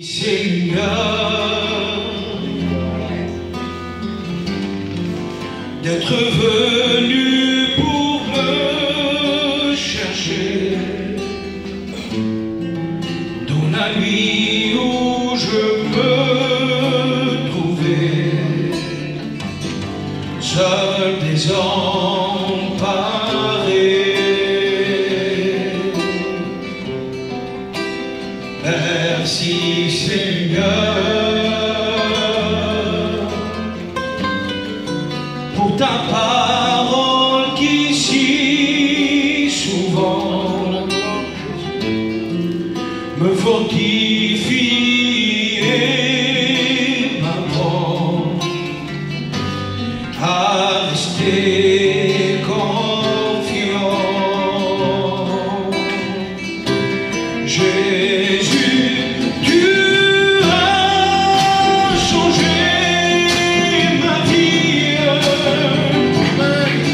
Seigneur, d'être venu pour me chercher dans la nuit où je me trouvais seul, désemparé. Merci Seigneur pour ta parole qui si souvent me fortifie et m'apprend à rester confiant. Jésus, tu as changé ma vie,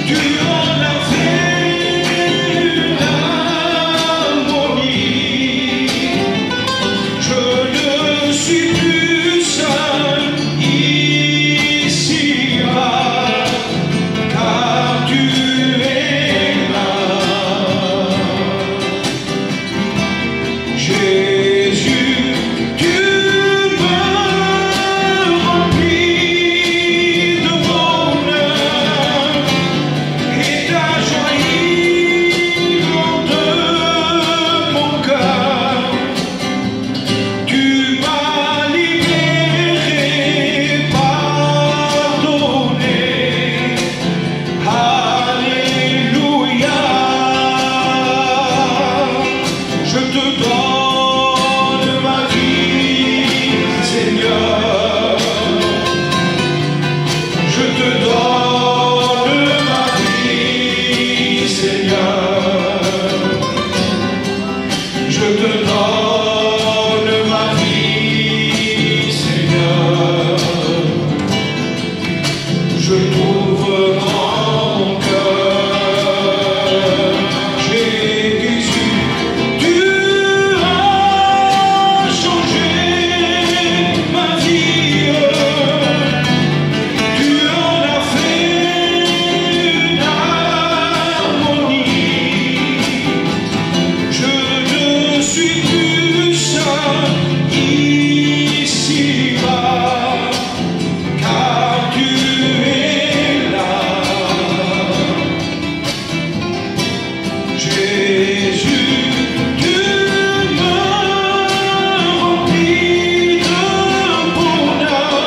tu en as fait une harmonie. Je ne suis plus seul ici-bas, car tu es là. Jésus, tu me remplis de bonheur et ta joie de mon cœur. Tu m'as libéré, pardonné. Alléluia. Je te donne ma vie, Seigneur. Je te donne ma vie, Seigneur. Je te donne ma vie, Seigneur. Je trouve mon cœur. Jésus, tu as changé ma vie. Tu en as fait une harmonie. Je ne suis plus seul ici-bas, car tu es là. Jésus, tu me remplis de bonheur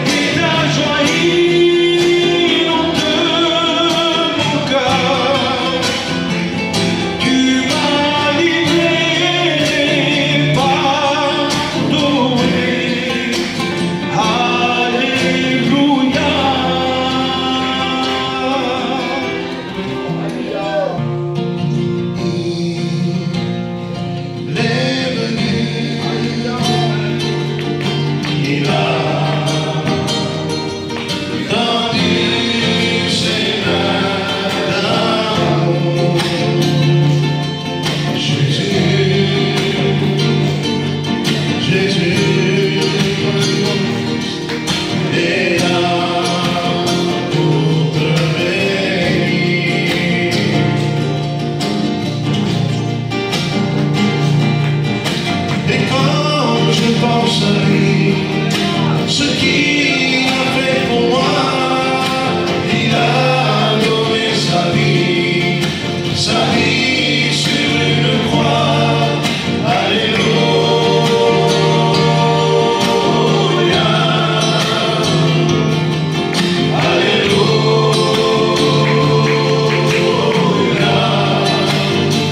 et ta joie de mon cœur. Tu m'as libéré, pardonné. Alléluia. Il est venu, il a tendu ses mains d'amour. Jésus, Jésus est là pour te bénir. Et quand je pense à lui, ce qu'il a fait pour moi, il a donné sa vie sur une croix. Alléluia, alléluia, alléluia.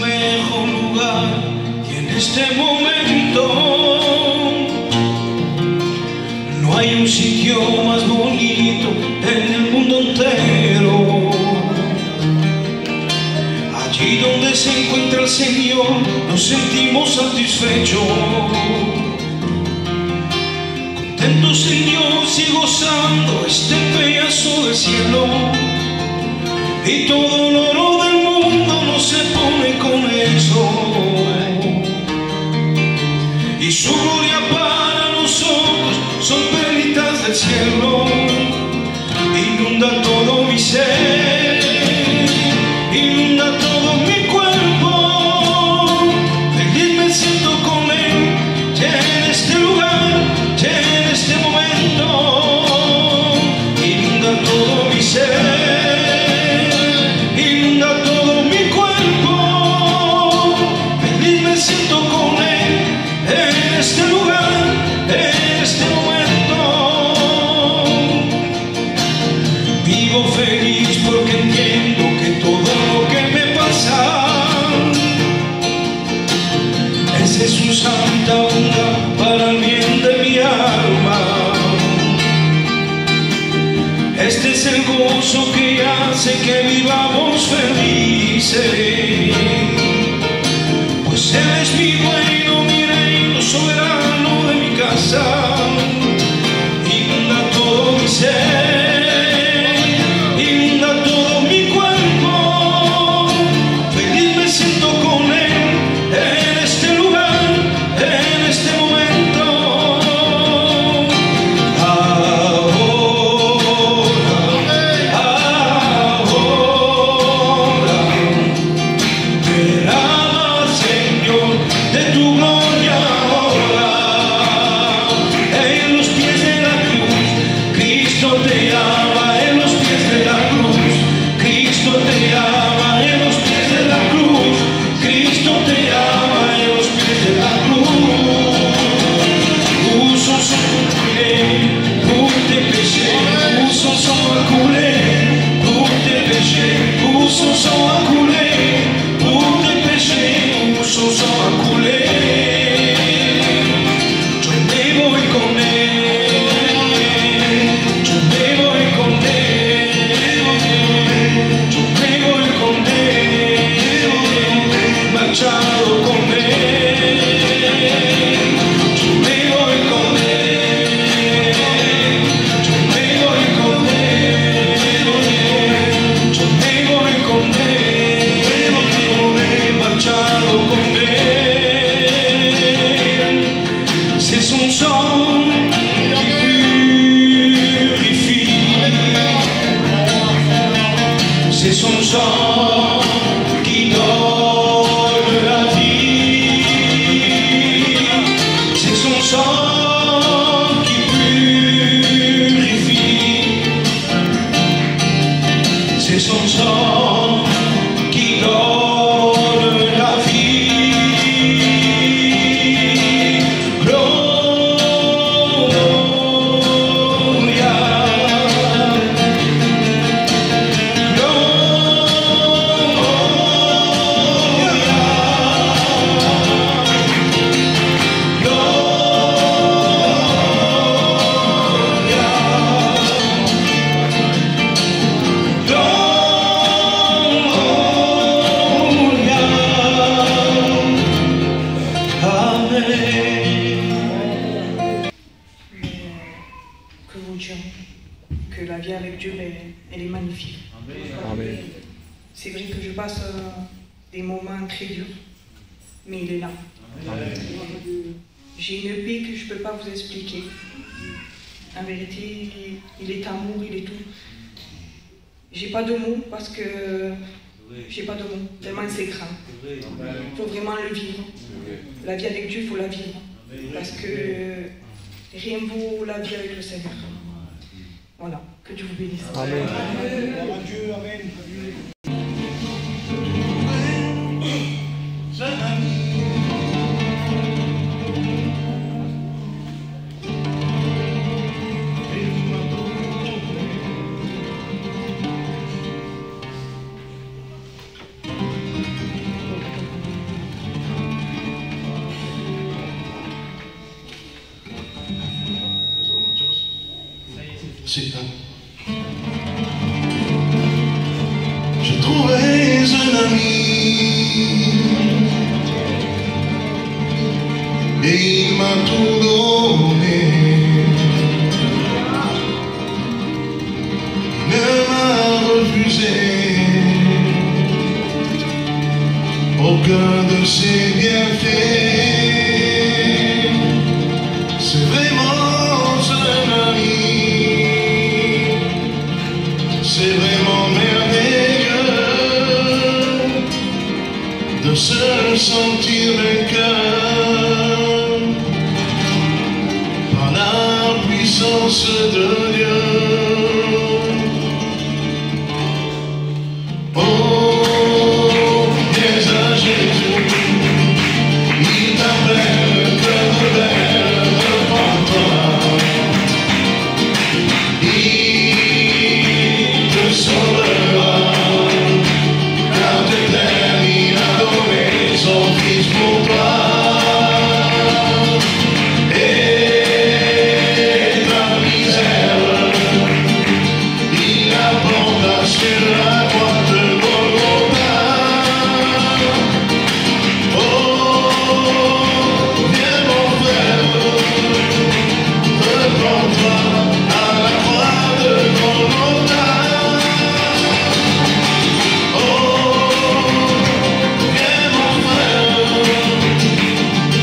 mejor lugar y en este momento no hay un sitio más bonito en el mundo entero. Allí donde se encuentra el Señor nos sentimos satisfechos, contentos en Dios y gozando este pedazo de cielo. Y todo el oro del mundo no se pone con eso, y su gloria para nosotros son perlitas del cielo. Inunda todo mi ser, inunda todo mi cuerpo, feliz me siento con él, ya en este lugar, ya en este momento. Inunda todo mi ser, feliz porque entiendo que todo lo que me pasa, esa es su santa onda para el bien de mi alma. Este es el gozo que hace que vivamos felices, pues Él es mi dueño, mi reino, soberano de mi casa. Inunda todo mi ser, que la vie avec Dieu, elle est magnifique. Amen. C'est vrai que je passe des moments très durs, mais il est là. Amen. J'ai une paix que je ne peux pas vous expliquer. En vérité, il est amour, il est tout. J'ai pas de mots parce que j'ai pas de mots, tellement c'est grand. Il faut vraiment le vivre. La vie avec Dieu, il faut la vivre. Parce que rien ne vaut la vie avec le Seigneur. Voilà, que Dieu vous bénisse. Amen. Dieu, amen. c'est un. Je trouvais un ami et il m'a tout donné. Il ne m'a refusé aucun de ses bienfaits. C'est vraiment un ami, c'est vraiment merveilleux de se sentir vainqueur par la puissance de Dieu. Oh, viens à Jésus, il t'appelle, cœur rebelle, repens-toi. Il te sauvera, car de terre il a donné son Fils pour toi. Et ta misère, il la porta sur la croix de Golgotha. Oh, viens mon frère, repens-toi à la croix de Golgotha. Oh, viens mon frère,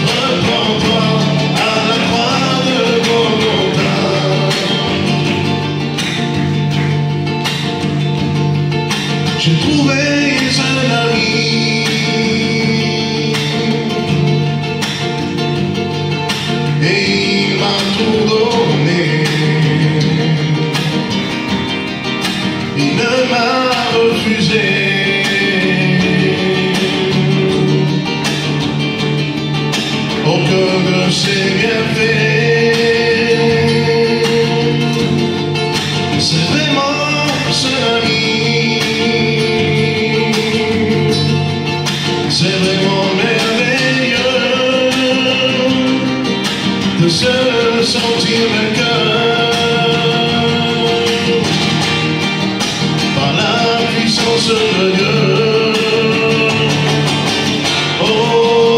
repens-toi à la croix de Golgotha. J'ai trouvé un ami et il m'a tout donné. Il ne m'a refusé aucun de ses bienfaits. C'est vraiment un ami, c'est vraiment merveilleux de se sentir vainqueur par la puissance de Dieu. Oh,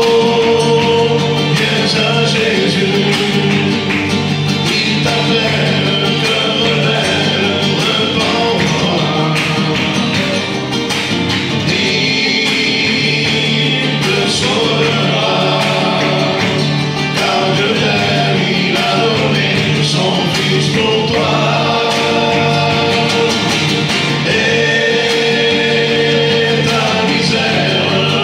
viens à Jésus, il t'appelle, cœur rebelle, repens-toi. Il te sauvera, car de terre il a donné son Fils pour toi. Et ta misère,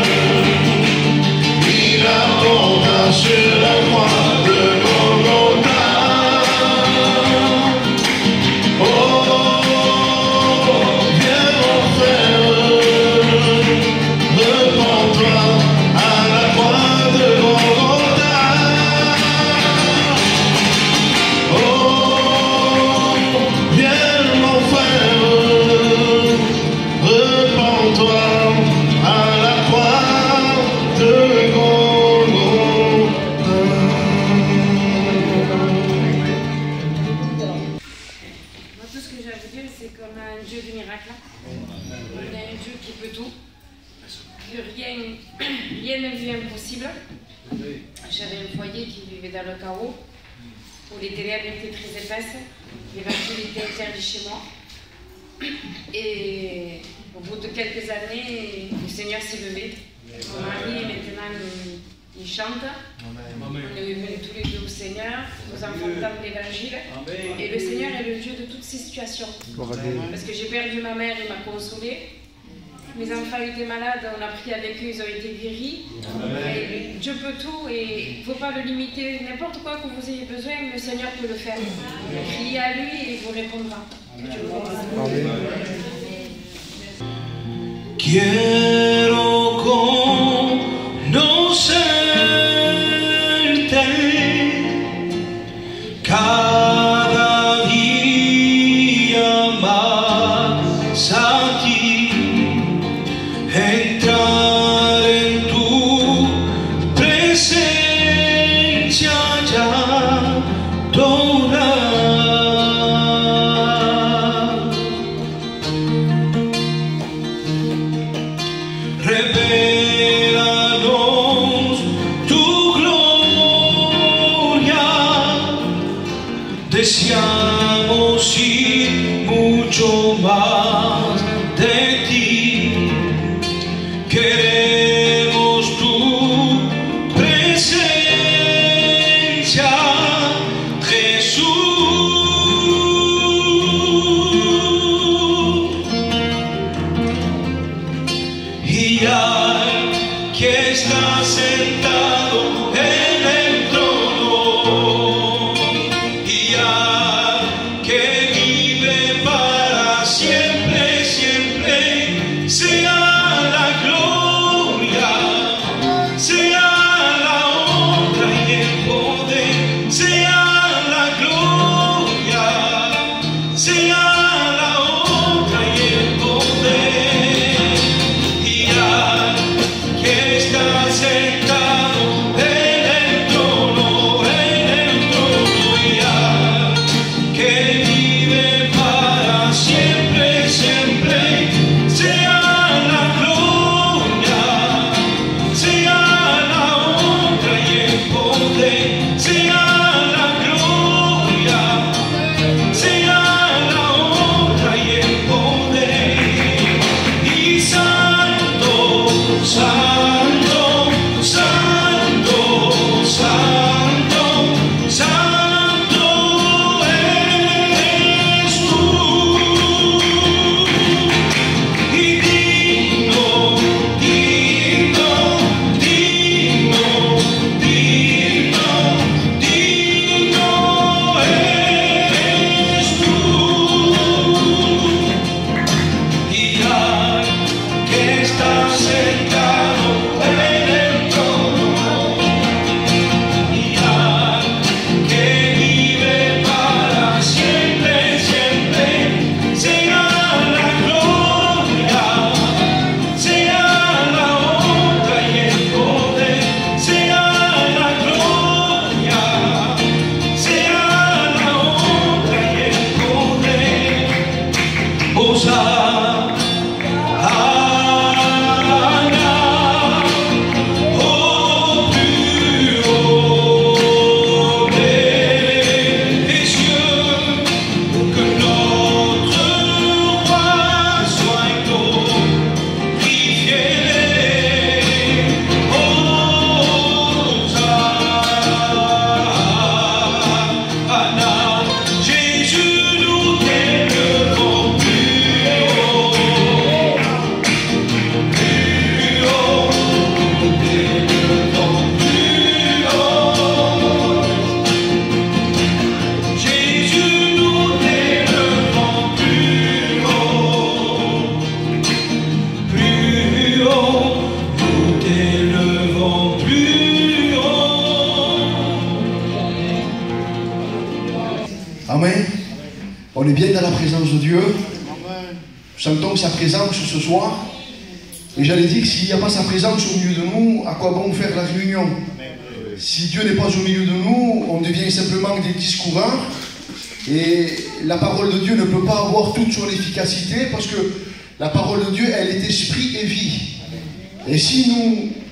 il la porta sur la croix de Golgotha. Oh, viens mon frère, repens-toi à la croix de Golgotha. Oh, viens mon frère, repens-toi à la croix de Golgotha. Moi, tout ce que j'ai à vous dire, c'est qu'on a un Dieu de miracle. On a un Dieu qui peut tout. Que rien ne lui est impossible. J'avais un foyer qui vivait dans le chaos, où les ténèbres étaient très épaisses, l'évangile était interdit chez moi. Et au bout de quelques années, le Seigneur s'est levé. Mon mari, maintenant, il chante. On est venus tous les deux au Seigneur, nos enfants entendent l'évangile. Et le Seigneur est le Dieu de toutes ces situations. Parce que j'ai perdu ma mère, il m'a consolée. Mes enfants étaient malades, on a prié avec eux, ils ont été guéris. Et Dieu peut tout et il ne faut pas le limiter. N'importe quoi que vous ayez besoin, le Seigneur peut le faire. Criez à lui et il vous répondra. Que Dieu vous bénisse. Quiero conocerte cada día más a ti, entrar en tu presencia ya adorar. deseamos ir mucho más de ti. Queremos tu presencia, Jesús. Y ya que estás sentado en el trono, y ya que vive para siempre, siempre, sea la gloria, sea la honra y el poder, sea la gloria, sea la honra y el poder. Y ya que está sentado en el trono, y ya que vive para siempre, siempre, sea la gloria, sea la honra y el poder, sea la gloria, sea la honra y el poder. Y santo, santo, santo, santo, santo eres tú. Y digno, digno, digno, digno, digno eres tú. Y ya que estás sentado en el trono, y ya que vive para siempre, siempre, sea la gloria, sea la honra y el poder, sea la gloria, sea la honra y el poder. Hosanna, au plus haut des cieux, que notre roi soit glorifié. Hosanna, Jésus, nous t'élevons plus haut, plus haut, nous t'élevons plus haut. Jésus, nous t'élevons plus haut, plus haut, nous t'élevons plus haut. Amen. On est bien dans la présence de Dieu. Nous sentons sa présence ce soir. Et j'allais dire, s'il n'y a pas sa présence au milieu de nous, à quoi bon faire la réunion? Si Dieu n'est pas au milieu de nous, on devient simplement des discoureurs. Et la parole de Dieu ne peut pas avoir toute son efficacité, parce que la parole de Dieu, elle est esprit et vie. Et si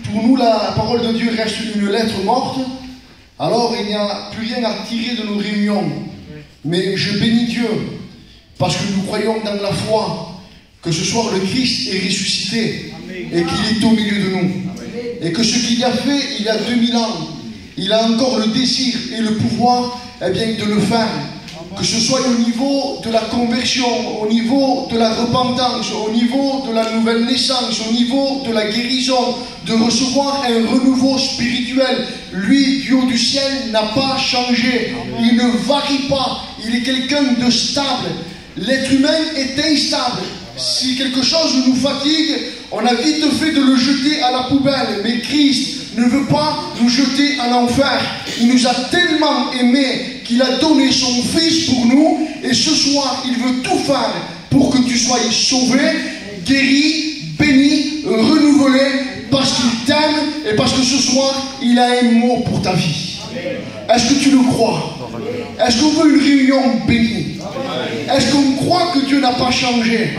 pour nous, la parole de Dieu reste une lettre morte, alors il n'y a plus rien à tirer de nos réunions. Mais je bénis Dieu, parce que nous croyons dans la foi que ce soir le Christ est ressuscité et qu'il est au milieu de nous. Et que ce qu'il a fait il y a 2000 ans, il a encore le désir et le pouvoir de le faire. Que ce soit au niveau de la conversion, au niveau de la repentance, au niveau de la nouvelle naissance, au niveau de la guérison, de recevoir un renouveau spirituel. Lui, du haut du ciel, n'a pas changé. Il ne varie pas. Il est quelqu'un de stable. L'être humain est instable. Si quelque chose nous fatigue, on a vite fait de le jeter à la poubelle. Mais Christ ne veut pas nous jeter à l'enfer. Il nous a tellement aimés qu'il a donné son Fils pour nous. Et ce soir, il veut tout faire pour que tu sois sauvé, guéri, béni, renouvelé, parce qu'il t'aime et parce que ce soir, il a un mot pour ta vie. Est-ce que tu le crois? Est-ce qu'on veut une réunion bénie? Est-ce qu'on croit que Dieu n'a pas changé?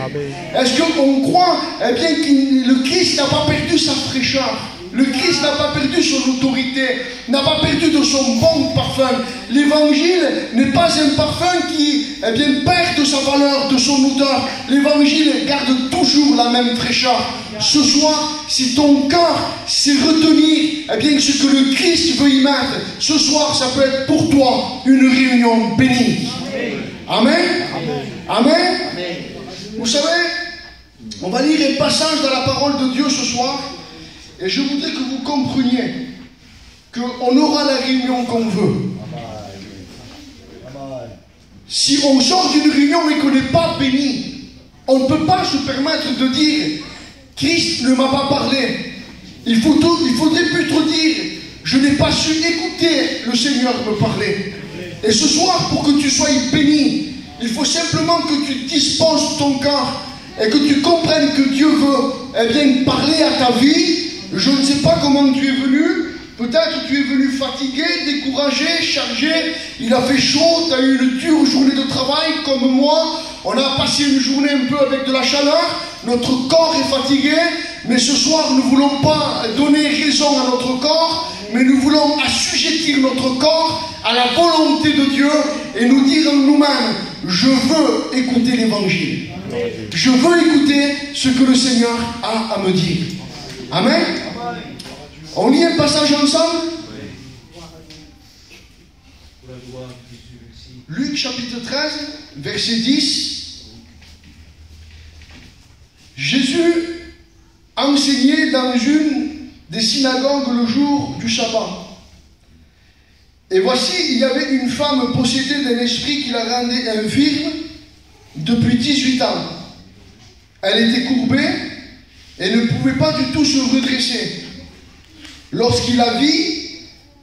Est-ce qu'on croit que le Christ n'a pas perdu sa fraîcheur? Le Christ n'a pas perdu perdu son autorité, n'a pas perdu de son bon parfum. L'évangile n'est pas un parfum qui perd de sa valeur, de son odeur. L'évangile garde toujours la même fraîcheur. Ce soir, si ton cœur sait retenir ce que le Christ veut y mettre, ce soir, ça peut être pour toi une réunion bénie. Amen. Amen. Amen. Vous savez, on va lire un passage dans la parole de Dieu ce soir, et je voudrais que vous compreniez qu'on aura la réunion qu'on veut. Si on sort d'une réunion et qu'on n'est pas béni, on ne peut pas se permettre de dire « Christ ne m'a pas parlé ». Il faudrait plutôt dire « Je n'ai pas su écouter le Seigneur me parler ». Et ce soir, pour que tu sois béni, il faut simplement que tu disposes ton cœur et que tu comprennes que Dieu veut parler à ta vie. Je ne sais pas comment tu es venu. Peut-être tu es venu fatigué, découragé, chargé. Il a fait chaud, tu as eu une dure journée de travail comme moi. On a passé une journée un peu avec de la chaleur. Notre corps est fatigué. Mais ce soir, nous ne voulons pas donner raison à notre corps, mais nous voulons assujettir notre corps à la volonté de Dieu et nous dire en nous-mêmes, je veux écouter l'évangile. Je veux écouter ce que le Seigneur a à me dire. Amen. On lit un passage ensemble. Luc chapitre 13, verset 10. Jésus enseignait dans une des synagogues le jour du sabbat. Et voici, il y avait une femme possédée d'un esprit qui la rendait infirme depuis 18 ans. Elle était courbée et ne pouvait pas du tout se redresser. Lorsqu'il la vit,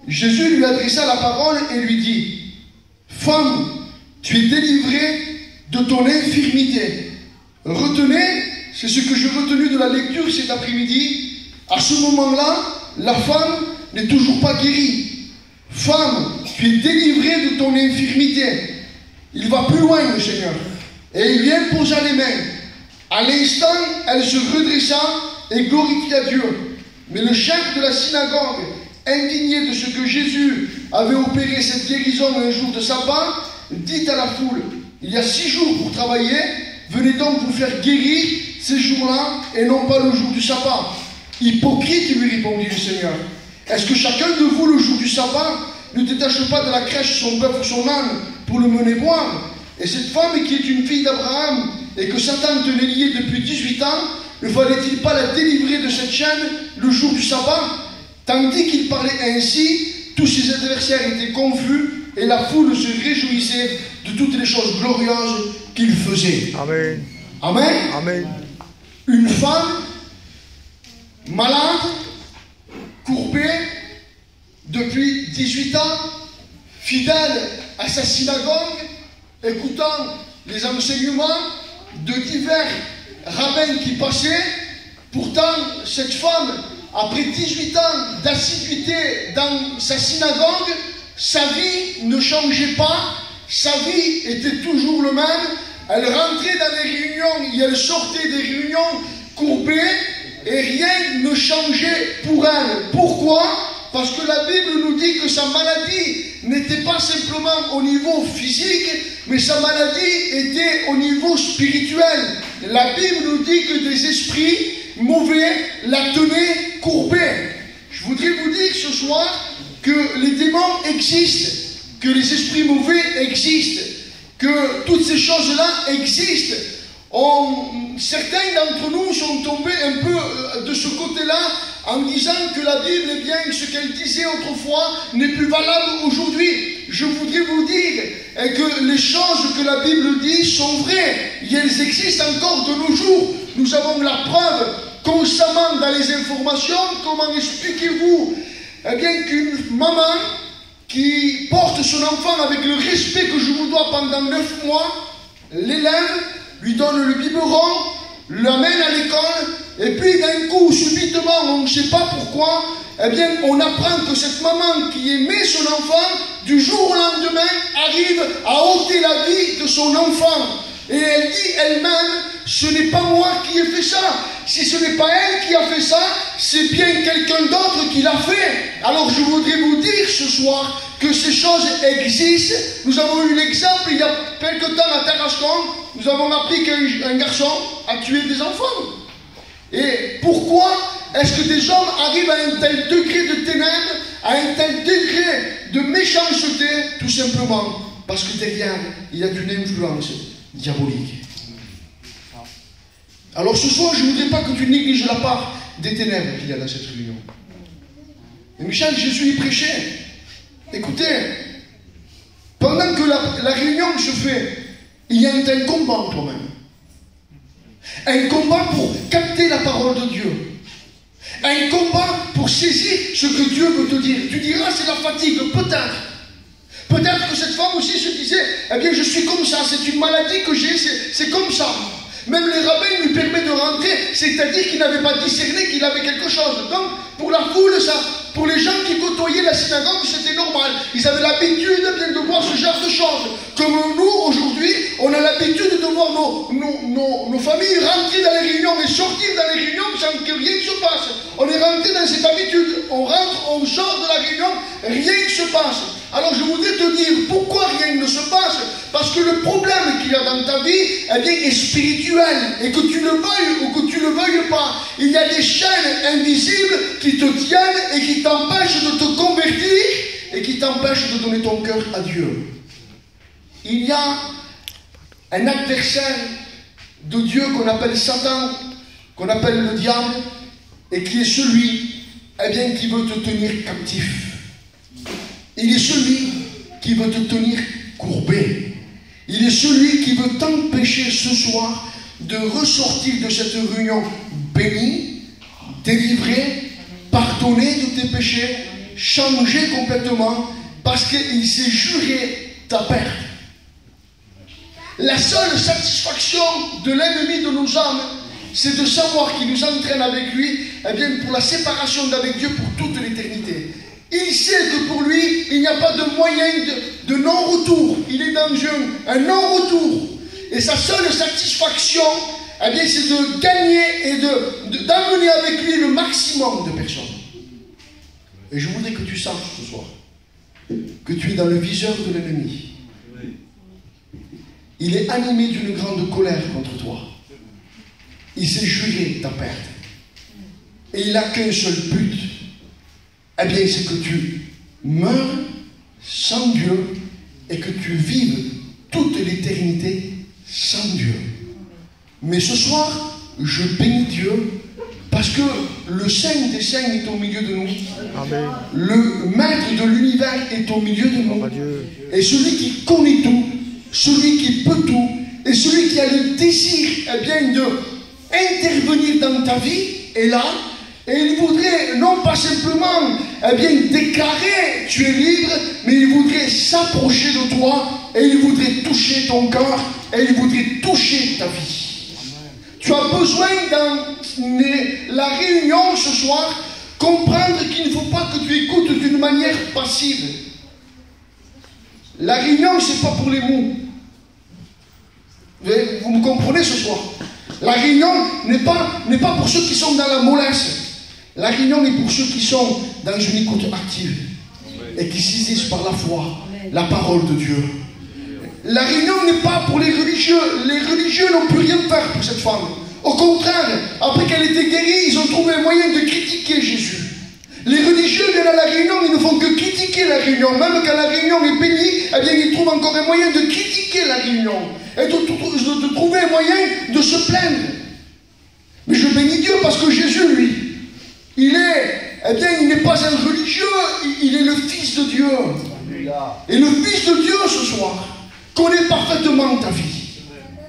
Jésus lui adressa la parole et lui dit « Femme, tu es délivrée de ton infirmité. » Retenez, c'est ce que j'ai retenu de la lecture cet après-midi. À ce moment-là, la femme n'est toujours pas guérie. « Femme, tu es délivrée de ton infirmité. » Il va plus loin, le Seigneur. Et il lui imposa les mains. À l'instant, elle se redressa et glorifia Dieu. Mais le chef de la synagogue, indigné de ce que Jésus avait opéré cette guérison un jour de sabbat, dit à la foule, « Il y a 6 jours pour travailler, venez donc vous faire guérir ces jours-là et non pas le jour du sabbat. » Hypocrite, lui répondit le Seigneur. Est-ce que chacun de vous, le jour du sabbat, ne détache pas de la crèche son bœuf ou son âne pour le mener boire? Et cette femme qui est une fille d'Abraham et que Satan tenait liée depuis 18 ans, ne fallait-il pas la délivrer de cette chaîne le jour du sabbat? Tandis qu'il parlait ainsi, tous ses adversaires étaient confus et la foule se réjouissait de toutes les choses glorieuses qu'il faisait. Amen. Amen. Amen. Une femme malade, courbée depuis 18 ans, fidèle à sa synagogue, écoutant les enseignements de divers rabbins qui passaient. Pourtant, cette femme, après 18 ans d'assiduité dans sa synagogue, sa vie ne changeait pas, sa vie était toujours le même. Elle rentrait dans les réunions et elle sortait des réunions courbée et rien ne changeait pour elle. Pourquoi? Parce que la Bible nous dit que sa maladie n'était pas simplement au niveau physique, mais sa maladie était au niveau spirituel. La Bible nous dit que des esprits mauvais la tenaient courbée. Je voudrais vous dire ce soir que les démons existent, que les esprits mauvais existent, que toutes ces choses-là existent. Certains d'entre nous sont tombés un peu de ce côté-là en disant que la Bible, eh bien, ce qu'elle disait autrefois n'est plus valable aujourd'hui. Je voudrais vous dire que les choses que la Bible dit sont vraies et elles existent encore de nos jours. Nous avons la preuve constamment dans les informations. Comment expliquez-vous eh bien, qu'une maman qui porte son enfant avec le respect que je vous dois pendant 9 mois, l'élève, lui donne le biberon, l'amène à l'école, et puis d'un coup, subitement, on ne sait pas pourquoi, eh bien, on apprend que cette maman qui aimait son enfant, du jour au lendemain, arrive à ôter la vie de son enfant. Et elle dit elle-même, ce n'est pas moi qui ai fait ça. Si ce n'est pas elle qui a fait ça, c'est bien quelqu'un d'autre qui l'a fait. Alors je voudrais vous dire ce soir que ces choses existent. Nous avons eu l'exemple il y a quelque temps à Tarascon. Nous avons appris qu'un garçon a tué des enfants. Et pourquoi est-ce que des hommes arrivent à un tel degré de ténèbres, à un tel degré de méchanceté? Tout simplement parce que derrière, il y a une influence diabolique. Alors ce soir, je ne voudrais pas que tu négliges la part des ténèbres qu'il y a dans cette réunion. Et Michel, Jésus y prêchait. Écoutez, pendant que la réunion se fait, il y a un combat en toi-même. Un combat pour capter la parole de Dieu. Un combat pour saisir ce que Dieu veut te dire. Tu diras, c'est la fatigue, peut-être. Peut-être que cette femme aussi se disait, eh bien je suis comme ça, c'est une maladie que j'ai, c'est comme ça. Même les rabbins lui permettent de rentrer, c'est-à-dire qu'il n'avait pas discerné qu'il avait quelque chose. Donc, pour la foule, pour les gens qui côtoyaient la synagogue, c'était normal. Ils avaient l'habitude de voir ce genre de choses. Comme nous, aujourd'hui, on a l'habitude de voir nos familles rentrer dans les réunions et sortir dans les réunions sans que rien ne se passe. On est rentré dans cette habitude. On rentre, on sort de la réunion, rien ne se passe. Alors je voudrais te dire pourquoi rien ne se passe. Parce que le problème qu'il y a dans ta vie, eh bien, est spirituel. Et que tu le veuilles ou que tu ne le veuilles pas, il y a des chaînes invisibles qui te tiennent et qui t'empêchent de te convertir et qui t'empêchent de donner ton cœur à Dieu. Il y a un adversaire de Dieu qu'on appelle Satan, qu'on appelle le diable, et qui est celui, eh bien, qui veut te tenir captif. Il est celui qui veut te tenir courbé. Il est celui qui veut t'empêcher ce soir de ressortir de cette réunion bénie, délivré, pardonné de tes péchés, changé complètement, parce qu'il s'est juré ta perte. La seule satisfaction de l'ennemi de nos âmes, c'est de savoir qu'il nous entraîne avec lui, eh bien, pour la séparation d'avec Dieu pour toute l'éternité. Il sait que pour lui, il n'y a pas de moyen de non-retour. Il est dans un non-retour. Et sa seule satisfaction, eh bien, c'est de gagner et d'amener avec lui le maximum de personnes. Et je voudrais que tu saches ce soir que tu es dans le viseur de l'ennemi. Il est animé d'une grande colère contre toi. Il s'est juré ta perte. Et il n'a qu'un seul but. Eh bien, c'est que tu meurs sans Dieu et que tu vives toute l'éternité sans Dieu. Mais ce soir, je bénis Dieu parce que le Saint des Saints est au milieu de nous. Amen. Le Maître de l'univers est au milieu de nous. Et celui qui connaît tout, celui qui peut tout, et celui qui a le désir, eh bien, d'intervenir dans ta vie est là. Et il voudrait non pas simplement, eh bien, déclarer tu es libre, mais il voudrait s'approcher de toi et il voudrait toucher ton cœur et il voudrait toucher ta vie. Tu as besoin dans la réunion ce soir comprendre qu'il ne faut pas que tu écoutes d'une manière passive. La réunion, c'est pas pour les mous. Vous me comprenez ce soir? La réunion n'est pas pour ceux qui sont dans la mollesse. La réunion est pour ceux qui sont dans une écoute active et qui saisissent par la foi la parole de Dieu. La réunion n'est pas pour les religieux. Les religieux n'ont pu rien faire pour cette femme. Au contraire, après qu'elle était guérie, ils ont trouvé un moyen de critiquer Jésus. Les religieux viennent à la réunion, ils ne font que critiquer la réunion. Même quand la réunion est bénie, eh bien, ils trouvent encore un moyen de critiquer la réunion et de trouver un moyen de se plaindre. Mais je bénis Dieu parce que Jésus, lui, il n'est pas un religieux, il est le Fils de Dieu. Et le Fils de Dieu, ce soir, connaît parfaitement ta vie.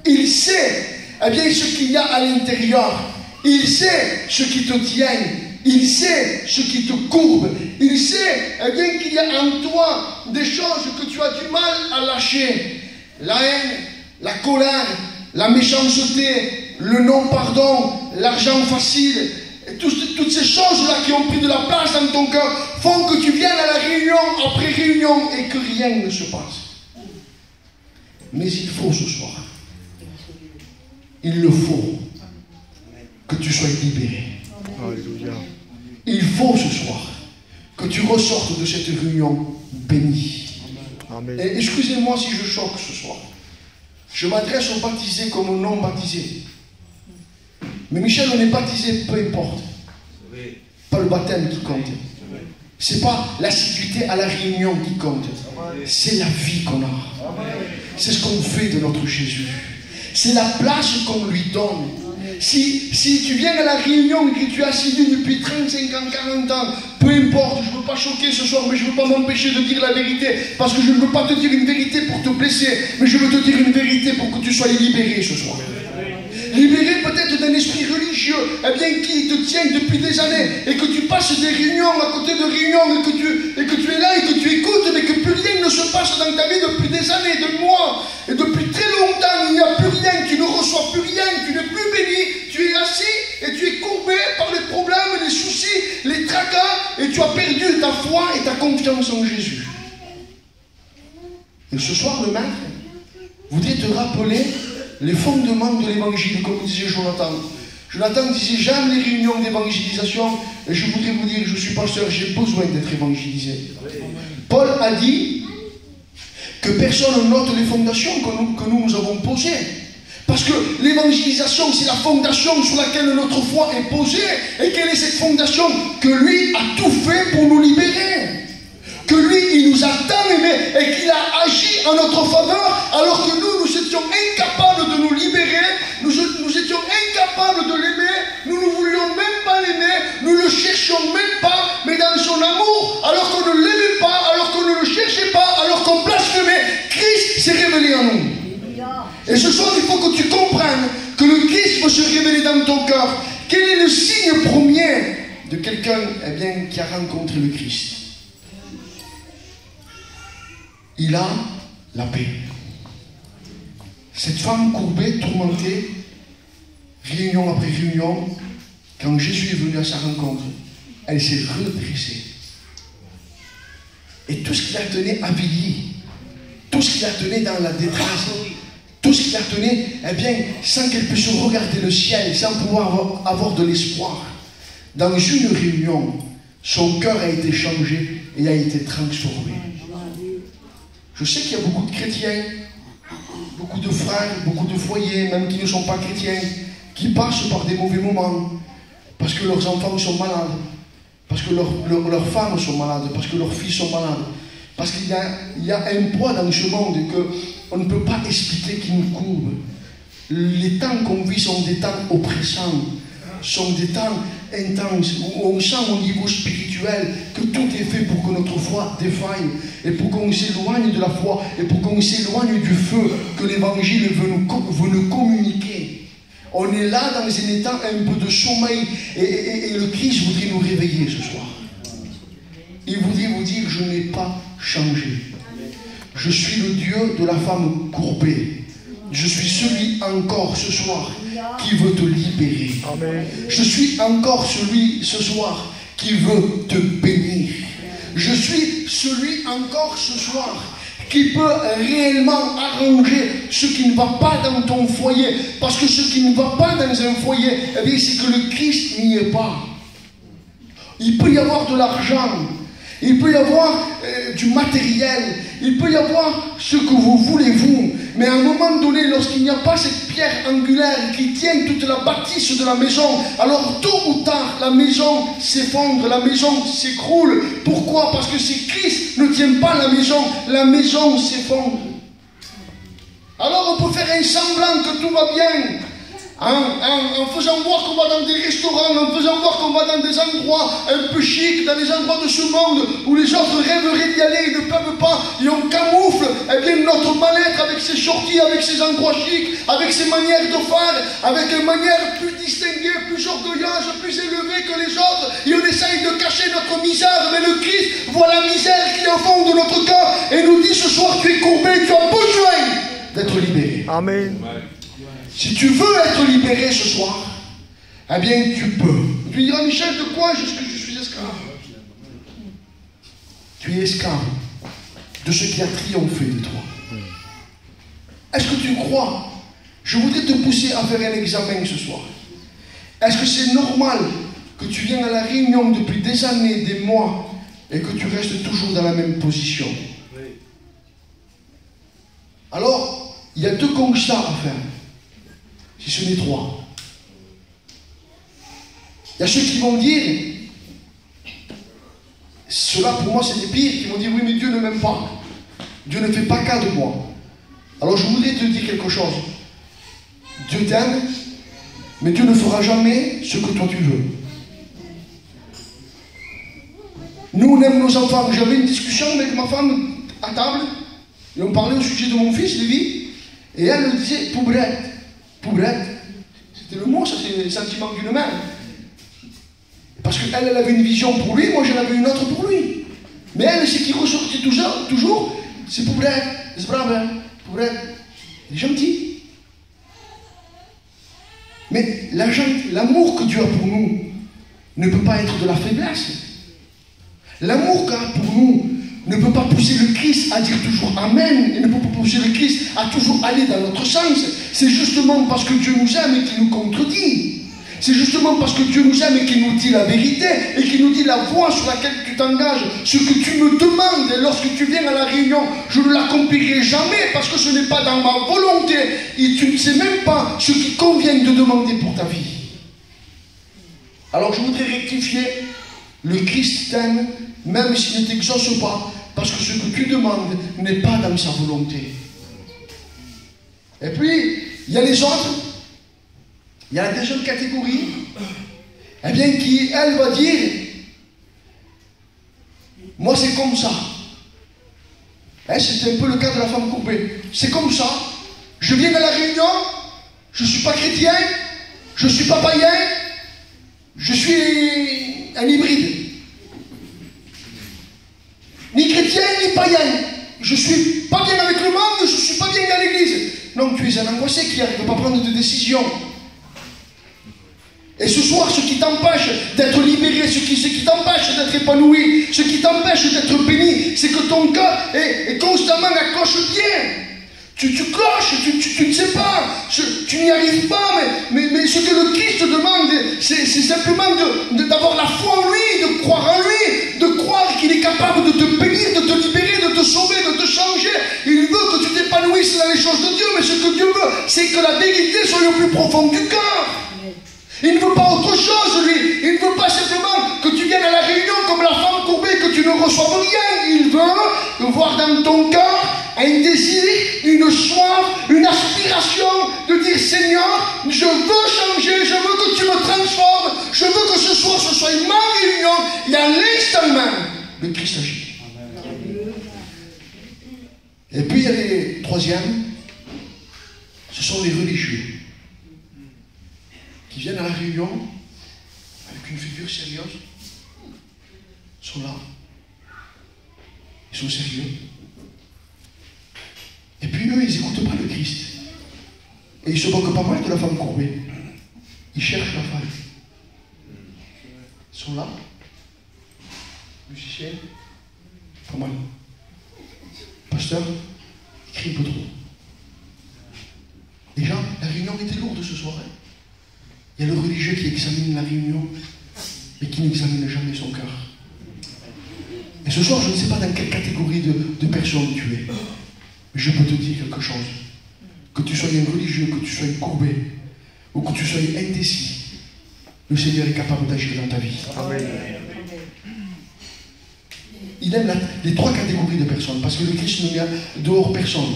Il sait, eh bien, ce qu'il y a à l'intérieur. Il sait ce qui te tient. Il sait ce qui te courbe. Il sait, eh bien, qu'il y a en toi des choses que tu as du mal à lâcher. La haine, la colère, la méchanceté, le non-pardon, l'argent facile. Toutes ces choses-là qui ont pris de la place dans ton cœur font que tu viennes à la réunion après réunion et que rien ne se passe. Mais il faut ce soir, il le faut que tu sois libéré. Alléluia. Il faut ce soir que tu ressortes de cette réunion bénie. Amen. Et excusez-moi si je choque ce soir. Je m'adresse aux baptisés comme aux non baptisés. Mais Michel, on est baptisé, peu importe. Pas le baptême qui compte. C'est pas l'assiduité à la réunion qui compte. C'est la vie qu'on a. C'est ce qu'on fait de notre Jésus. C'est la place qu'on lui donne. Si tu viens à la réunion et que tu es assidu depuis 35 ans, 40 ans, peu importe, je ne veux pas choquer ce soir, mais je ne veux pas m'empêcher de dire la vérité, parce que je ne veux pas te dire une vérité pour te blesser, mais je veux te dire une vérité pour que tu sois libéré ce soir. Libéré peut-être d'un esprit religieux, eh bien, qui te tient depuis des années, et que tu passes des réunions à côté de réunions, et que tu es là et que tu écoutes, mais que plus rien ne se passe dans ta vie depuis des années, des mois, et depuis très longtemps, il n'y a plus rien, tu ne reçois plus rien, tu n'es plus béni, tu es assis et tu es courbé par les problèmes, les soucis, les tracas, et tu as perdu ta foi et ta confiance en Jésus. Et ce soir, le maître voudrait te rappeler les fondements de l'évangile, comme disait Jonathan. Jonathan disait, j'aime les réunions d'évangélisation, et je voudrais vous dire, je suis pasteur, j'ai besoin d'être évangélisé. Paul a dit que personne note les fondations que nous avons posées. Parce que l'évangélisation, c'est la fondation sur laquelle notre foi est posée. Et quelle est cette fondation? Que lui a tout fait pour nous libérer. Que lui, il nous a tant aimés et qu'il a agi en notre faveur, alors que nous étions incapables de nous libérer, nous étions incapables de l'aimer, nous ne voulions même pas l'aimer, nous ne le cherchions même pas, mais dans son amour, alors qu'on ne l'aimait pas, alors qu'on ne le cherchait pas, alors qu'on blasphémait, Christ s'est révélé en nous. Et ce soir, il faut que tu comprennes que le Christ veut se révéler dans ton cœur. Quel est le signe premier de quelqu'un qui a rencontré le Christ? Il a la paix. Cette femme courbée, tourmentée, réunion après réunion, quand Jésus est venu à sa rencontre, elle s'est redressée. Et tout ce qui la tenait avilie, tout ce qui la tenait dans la détresse, tout ce qui la tenait, sans qu'elle puisse regarder le ciel, sans pouvoir avoir de l'espoir, dans une réunion, son cœur a été changé et a été transformé. Je sais qu'il y a beaucoup de chrétiens, beaucoup de frères, beaucoup de foyers, même qui ne sont pas chrétiens, qui passent par des mauvais moments, parce que leurs enfants sont malades, parce que leurs femmes sont malades, parce que leurs filles sont malades, parce qu'il y a un poids dans ce monde qu'on ne peut pas expliquer qui nous courbe. Les temps qu'on vit sont des temps oppressants, sont des temps intenses, où on sent au niveau spirituel que tout est fait pour que notre foi défaille, et pour qu'on s'éloigne de la foi, et pour qu'on s'éloigne du feu que l'évangile veut nous communiquer. On est là dans un état un peu de sommeil, et le Christ voudrait nous réveiller ce soir. Il voudrait vous dire, je n'ai pas changé. Je suis le Dieu de la femme courbée. Je suis celui encore ce soir qui veut te libérer. Amen. Je suis encore celui ce soir qui veut te bénir. Je suis celui encore ce soir qui peut réellement arranger ce qui ne va pas dans ton foyer. Parce que ce qui ne va pas dans un foyer, c'est que le Christ n'y est pas. Il peut y avoir de l'argent, il peut y avoir du matériel, il peut y avoir ce que vous voulez vous, mais à un moment donné, lorsqu'il n'y a pas cette pierre angulaire qui tient toute la bâtisse de la maison, alors tôt ou tard, la maison s'effondre, la maison s'écroule. Pourquoi? Parce que si Christ ne tient pas la maison s'effondre. Alors on peut faire un semblant que tout va bien, en faisant voir qu'on va dans des restaurants, en faisant voir qu'on va dans des endroits un peu chics, dans les endroits de ce monde où les autres rêveraient d'y aller, ils ne peuvent pas, et on camoufle notre mal-être avec ses sorties, avec ses endroits chics, avec ses manières de faire, avec une manière plus distinguée, plus orgueilleuse, plus élevée que les autres, et on essaye de cacher notre misère, mais le Christ voit la misère qui est au fond de notre cœur et nous dit ce soir, tu es courbé, tu as besoin d'être libéré. Amen. Si tu veux être libéré ce soir, tu peux. Tu diras, Michel, de quoi est-ce que je suis esclave? Tu es esclave de ce qui a triomphé de toi. Est-ce que tu crois? Je voudrais te pousser à faire un examen ce soir. Est-ce que c'est normal que tu viennes à la réunion depuis des années, des mois, et que tu restes toujours dans la même position. Alors, il y a 2 constats à faire, si ce n'est 3. Il y a ceux qui vont dire, ceux-là pour moi c'est des pires, qui vont dire oui mais Dieu ne m'aime pas, Dieu ne fait pas cas de moi. Alors je voudrais te dire quelque chose, Dieu t'aime, mais Dieu ne fera jamais ce que toi tu veux. Nous on aime nos enfants. J'avais une discussion avec ma femme à table, et on parlait au sujet de mon fils, Lévi, et elle me disait poubrette. Poubrette, c'était le mot, ça c'est le sentiment d'une mère. Parce qu'elle avait une vision pour lui, moi j'en avais une autre pour lui. Mais elle, ce qui ressortait toujours, c'est poubrette, c'est brave, poubrette. Il est gentil. Mais l'amour que Dieu a pour nous ne peut pas être de la faiblesse. L'amour qu'il a pour nous ne peut pas pousser le Christ à dire toujours Amen, et ne peut pas pousser le Christ à toujours aller dans notre sens. C'est justement parce que Dieu nous aime et qu'il nous contredit. C'est justement parce que Dieu nous aime et qu'il nous dit la vérité et qu'il nous dit la voie sur laquelle tu t'engages. Ce que tu me demandes lorsque tu viens à la réunion, je ne l'accomplirai jamais parce que ce n'est pas dans ma volonté. Et tu ne sais même pas ce qui convient de demander pour ta vie. Alors je voudrais rectifier. Le Christ t'aime même s'il ne t'exauce pas parce que ce que tu demandes n'est pas dans sa volonté. Et puis, il y a les autres. Il y a la deuxième catégorie, eh bien, qui, elle, va dire, moi c'est comme ça. C'était un peu le cas de la femme courbée. C'est comme ça. Je viens à la réunion, je ne suis pas chrétien, je ne suis pas païen, je suis un hybride. Ni chrétien, ni païen. Je ne suis pas bien avec le monde, je ne suis pas bien à l'église. Non, tu es un angoissé qui n'arrive pas à prendre de décision. Et ce soir, ce qui t'empêche d'être libéré, ce qui t'empêche d'être épanoui, ce qui t'empêche d'être béni, c'est que ton cœur est constamment à cloche-pied. Tu cloches, tu ne sais pas, tu n'y arrives pas, mais ce que le Christ te demande, c'est simplement d'avoir la foi en lui, de croire en lui, de croire qu'il est capable de te bénir, de te libérer, de te sauver, de te changer. Il veut que tu t'épanouisses dans les choses de Dieu, mais ce que Dieu veut, c'est que la vérité soit au plus profond du cœur. Il ne veut pas autre chose, lui. Il ne veut pas simplement que tu viennes à la réunion comme la femme courbée, que tu ne reçoives rien. Il veut voir dans ton cœur un désir, une soif, une aspiration de dire Seigneur, je veux changer, je veux que tu me transformes, je veux que ce soir ce soit ma réunion. Et à l'instant même, le Christ agit. Et puis il y a les troisièmes, ce sont les religieux, qui viennent à la réunion avec une figure sérieuse, ils sont là, ils sont sérieux. Et puis eux, ils n'écoutent pas le Christ. Et ils se moquent pas mal de la femme courbée. Ils cherchent la faille. Ils sont là, musiciens, pas mal. Pasteur, il crie un peu trop. Déjà, la réunion était lourde ce soir. Il y a le religieux qui examine la réunion, mais qui n'examine jamais son cœur. Et ce soir, je ne sais pas dans quelle catégorie de personnes tu es. Mais je peux te dire quelque chose. Que tu sois un religieux, que tu sois courbé, ou que tu sois indécis, le Seigneur est capable d'agir dans ta vie. Amen. Il aime les 3 catégories de personnes, parce que le Christ ne met dehors personne.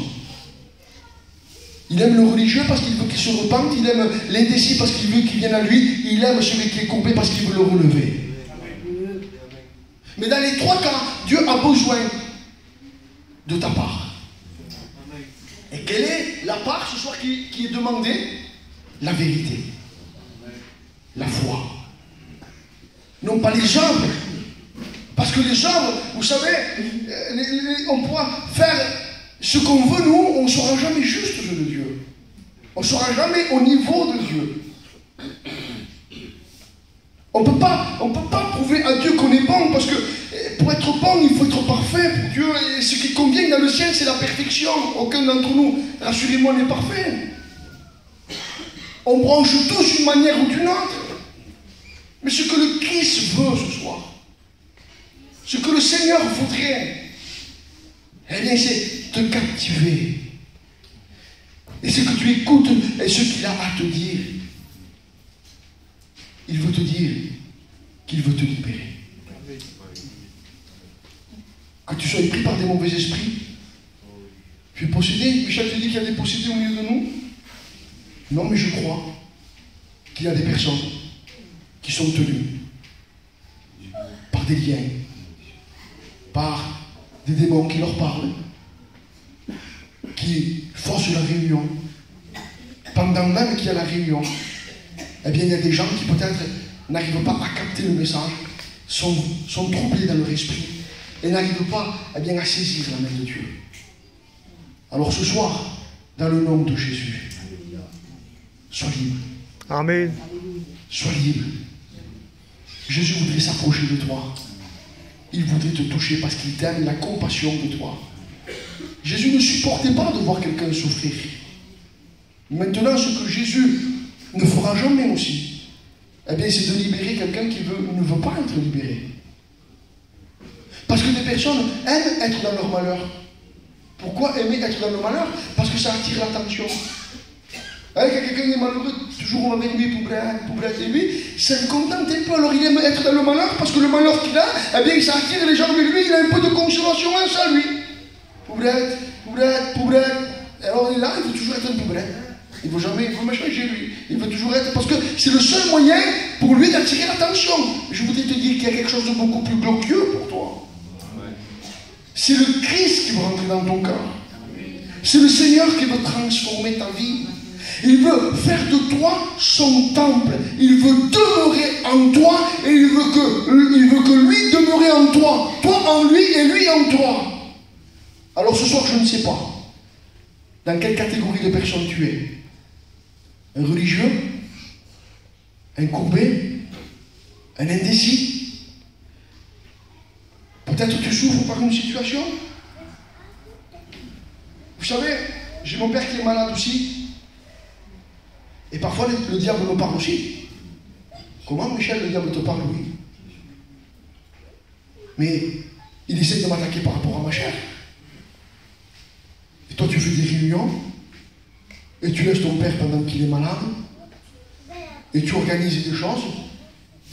Il aime le religieux parce qu'il veut qu'il se repente, il aime l'indécis parce qu'il veut qu'il vienne à lui, il aime celui qui est courbé parce qu'il veut le relever. Mais dans les 3 cas, Dieu a besoin de ta part. Et quelle est la part ce soir qui est demandée? La vérité. La foi. Non pas les œuvres. Parce que les œuvres, vous savez, on pourra faire ce qu'on veut, nous, on ne sera jamais juste de Dieu. On ne sera jamais au niveau de Dieu. On ne peut pas prouver à Dieu qu'on est bon, parce que pour être bon, il faut être parfait pour Dieu. Et ce qui convient dans le ciel, c'est la perfection. Aucun d'entre nous, rassurez-moi, n'est parfait. On branche tous d'une manière ou d'une autre. Mais ce que le Christ veut ce soir, Ce que le Seigneur voudrait, eh bien, c'est te captiver. Et ce que tu écoutes et ce qu'il a à te dire, il veut te dire qu'il veut te libérer. Que tu sois pris par des mauvais esprits, tu es possédé. Michel te dit qu'il y a des possédés au milieu de nous. Non, mais je crois qu'il y a des personnes qui sont tenues par des liens, par des démons qui leur parlent, qui forcent la réunion. Pendant même qu'il y a la réunion, eh bien, il y a des gens qui peut-être n'arrivent pas à capter le message, sont troublés dans leur esprit et n'arrivent pas bien, à saisir la main de Dieu. Alors ce soir, dans le nom de Jésus, sois libre. Amen. Sois libre. Jésus voudrait s'approcher de toi. Il voudrait te toucher parce qu'il t'aime, il a compassion de toi. Jésus ne supportait pas de voir quelqu'un souffrir. Maintenant, ce que Jésus ne fera jamais aussi, eh bien, c'est de libérer quelqu'un qui ne veut pas être libéré. Parce que des personnes aiment être dans leur malheur. Pourquoi aimer être dans le malheur? Parce que ça attire l'attention. Quand quelqu'un est malheureux, toujours on va avec lui, poubrette, et lui, ça le contente un peu. Alors il aime être dans le malheur, parce que le malheur qu'il a, eh bien, ça attire les gens avec lui, il a un peu de consolation en ça, lui. Poubrette. Alors il est là, il veut toujours être un poubrette. Il ne veut jamais changer, lui. Il veut toujours être, parce que c'est le seul moyen pour lui d'attirer l'attention. Je voudrais te dire qu'il y a quelque chose de beaucoup plus glorieux pour toi. C'est le Christ qui veut rentrer dans ton cœur. C'est le Seigneur qui veut transformer ta vie. Il veut faire de toi son temple. Il veut demeurer en toi et il veut que lui demeure en toi. Toi en lui et lui en toi. Alors ce soir, je ne sais pas dans quelle catégorie de personne tu es. Un religieux, un courbé, un indécis. Peut-être tu souffres par une situation. Vous savez, j'ai mon père qui est malade aussi. Et parfois le diable me parle aussi. Comment, Michel, le diable te parle? Oui. Mais il essaie de m'attaquer par rapport à ma chair. Et toi tu fais des réunions et tu laisses ton père pendant qu'il est malade et tu organises des choses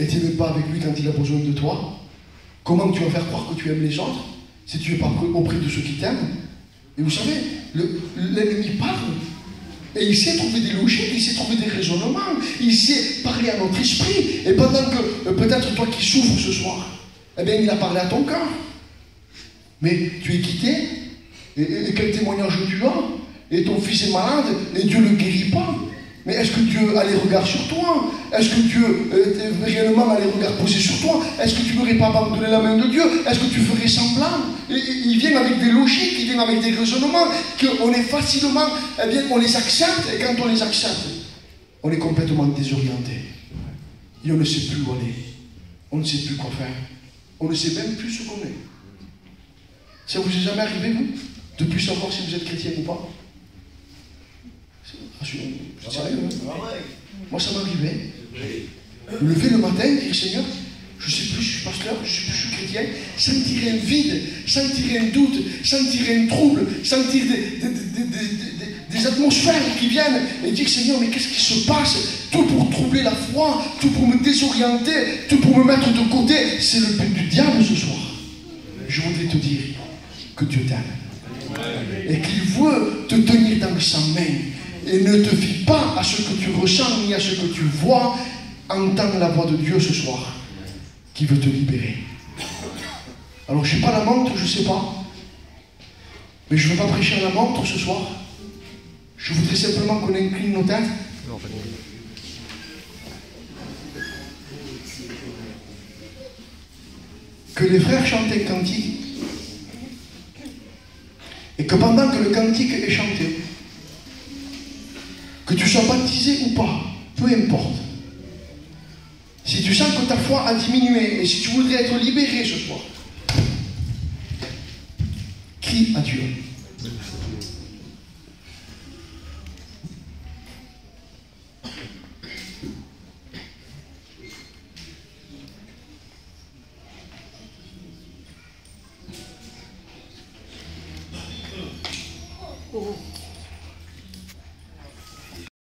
et tu n'es même pas avec lui quand il a besoin de toi. Comment tu vas faire croire que tu aimes les autres si tu n'es pas auprès de ceux qui t'aiment? Et vous savez, l'ennemi parle et il sait trouver des logiques, il sait trouver des raisonnements, il sait parler à notre esprit. Et pendant que peut-être toi qui souffres ce soir, eh bien il a parlé à ton cœur. Mais tu es quitté. Et quel témoignage tu as? Et ton fils est malade et Dieu ne le guérit pas. Mais est-ce que Dieu a les regards sur toi? Est-ce que Dieu réellement a les regards posés sur toi? Est-ce que tu n'aurais pas abandonné la main de Dieu? Est-ce que tu ferais semblant? Il vient avec des logiques, il vient avec des raisonnements qu'on est facilement, eh bien, on les accepte. Et quand on les accepte, on est complètement désorienté. Et on ne sait plus où aller. On ne sait plus quoi faire. On ne sait même plus ce qu'on est. Ça vous est jamais arrivé, vous, de plus savoir si vous êtes chrétien ou pas? C'est sérieux, hein? Moi, ça m'arrivait. Me lever le matin et dire, Seigneur, je ne sais plus, je suis pasteur, je ne sais plus, je suis chrétien, sentir un vide, sentir un doute, sentir un trouble, sentir des atmosphères qui viennent et dire, Seigneur, mais qu'est-ce qui se passe? Tout pour troubler la foi, tout pour me désorienter, tout pour me mettre de côté. C'est le but du diable ce soir. Je voudrais te dire que Dieu t'aime et qu'il veut te tenir dans sa main. Et ne te fie pas à ce que tu ressens ni à ce que tu vois. Entends la voix de Dieu ce soir qui veut te libérer. Alors je n'ai pas la montre, je ne sais pas. Mais je ne veux pas prêcher à la montre ce soir. Je voudrais simplement qu'on incline nos têtes. Que les frères chantent un cantique. Et que pendant que le cantique est chanté, que tu sois baptisé ou pas, peu importe. Si tu sens que ta foi a diminué et si tu voudrais être libéré ce soir, crie à Dieu.